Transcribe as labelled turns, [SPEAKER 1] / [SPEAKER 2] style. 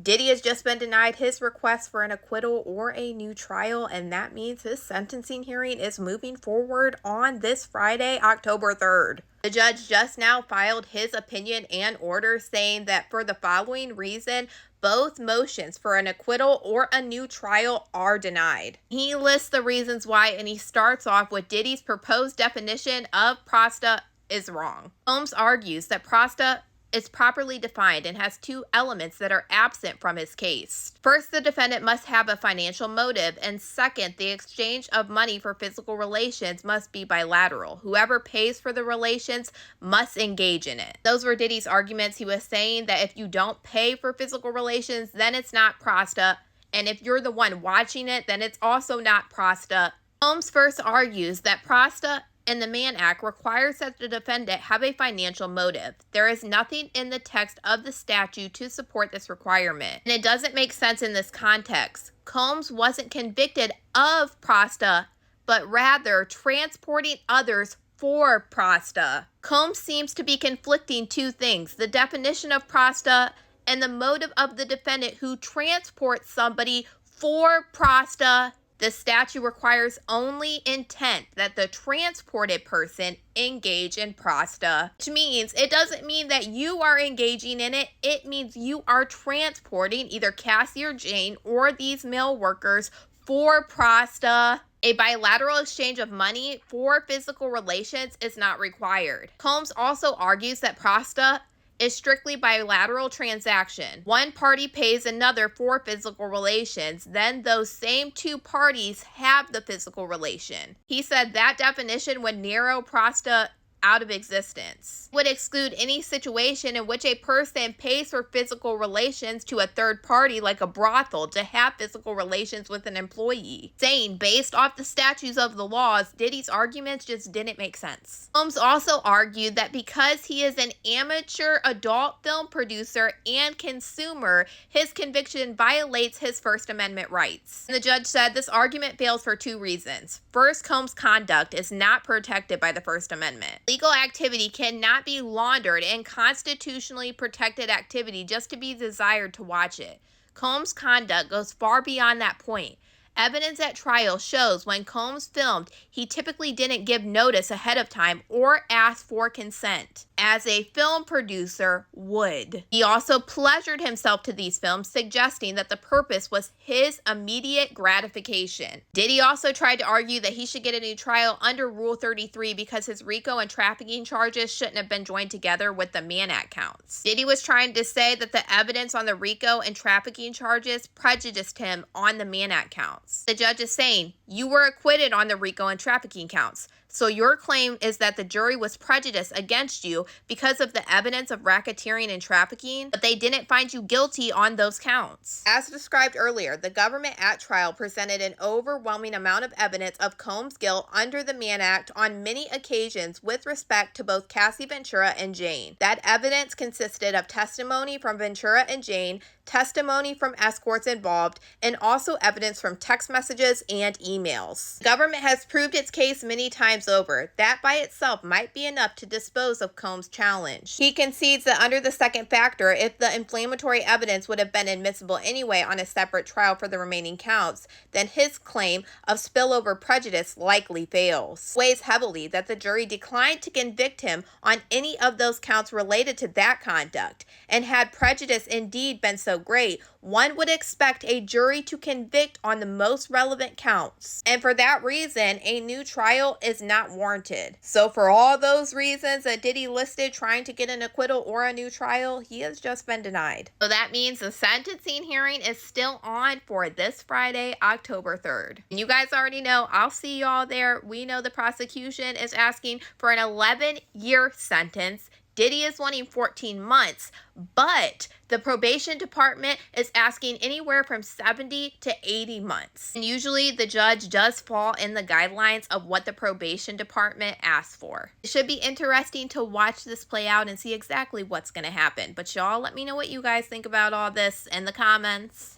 [SPEAKER 1] Diddy has just been denied his request for an acquittal or a new trial, and that means his sentencing hearing is moving forward on this Friday, October 3rd. The judge just now filed his opinion and order saying that for the following reason, both motions for an acquittal or a new trial are denied. He lists the reasons why, and he starts off with Diddy's proposed definition of prosta is wrong. Combs argues that prosta is properly defined and has two elements that are absent from his case. First, the defendant must have a financial motive, and second, the exchange of money for physical relations must be bilateral. Whoever pays for the relations must engage in it. Those were Diddy's arguments. He was saying that if you don't pay for physical relations, then it's not prosta, and if you're the one watching it, then it's also not prosta. Combs first argues that prosta and the Mann Act requires that the defendant have a financial motive. There is nothing in the text of the statute to support this requirement, and it doesn't make sense in this context. Combs wasn't convicted of prosta, but rather transporting others for prosta. Combs seems to be conflicting two things: the definition of prosta and the motive of the defendant who transports somebody for prosta. The statute requires only intent that the transported person engage in prosta, which means it doesn't mean that you are engaging in it. It means you are transporting either Cassie or Jane or these male workers for prosta. A bilateral exchange of money for physical relations is not required. Combs also argues that prosta is strictly bilateral transaction. One party pays another for physical relations, then those same two parties have the physical relation. He said that definition would narrow prosta out of existence. Would exclude any situation in which a person pays for physical relations to a third party like a brothel to have physical relations with an employee. Saying based off the statutes of the laws, Diddy's arguments just didn't make sense. Combs also argued that because he is an amateur adult film producer and consumer, his conviction violates his First Amendment rights. And the judge said this argument fails for two reasons. First, Combs' conduct is not protected by the First Amendment. Legal activity cannot be laundered and constitutionally protected activity just to be desired to watch it. Combs' conduct goes far beyond that point. Evidence at trial shows when Combs filmed, he typically didn't give notice ahead of time or ask for consent, as a film producer would. He also pleasured himself to these films, suggesting that the purpose was his immediate gratification. Diddy also tried to argue that he should get a new trial under Rule 33 because his RICO and trafficking charges shouldn't have been joined together with the Mann Act counts. Diddy was trying to say that the evidence on the RICO and trafficking charges prejudiced him on the Mann Act counts. The judge is saying, you were acquitted on the RICO and trafficking counts, so your claim is that the jury was prejudiced against you because of the evidence of racketeering and trafficking, but they didn't find you guilty on those counts. As described earlier, the government at trial presented an overwhelming amount of evidence of Combs' guilt under the Mann Act on many occasions with respect to both Cassie Ventura and Jane. That evidence consisted of testimony from Ventura and Jane, testimony from escorts involved, and also evidence from text messages and emails. The government has proved its case many times over. That by itself might be enough to dispose of Combs' challenge. He concedes that under the second factor, if the inflammatory evidence would have been admissible anyway on a separate trial for the remaining counts, then his claim of spillover prejudice likely fails. It weighs heavily that the jury declined to convict him on any of those counts related to that conduct, and had prejudice indeed been so great, one would expect a jury to convict on the most relevant counts. And for that reason, a new trial is not warranted. So for all those reasons that Diddy listed trying to get an acquittal or a new trial, he has just been denied. So that means the sentencing hearing is still on for this Friday, October 3rd. And you guys already know, I'll see y'all there. We know the prosecution is asking for an 11-year sentence. Diddy is wanting 14 months, but the probation department is asking anywhere from 70 to 80 months. And usually the judge does fall in the guidelines of what the probation department asks for. It should be interesting to watch this play out and see exactly what's going to happen. But y'all let me know what you guys think about all this in the comments.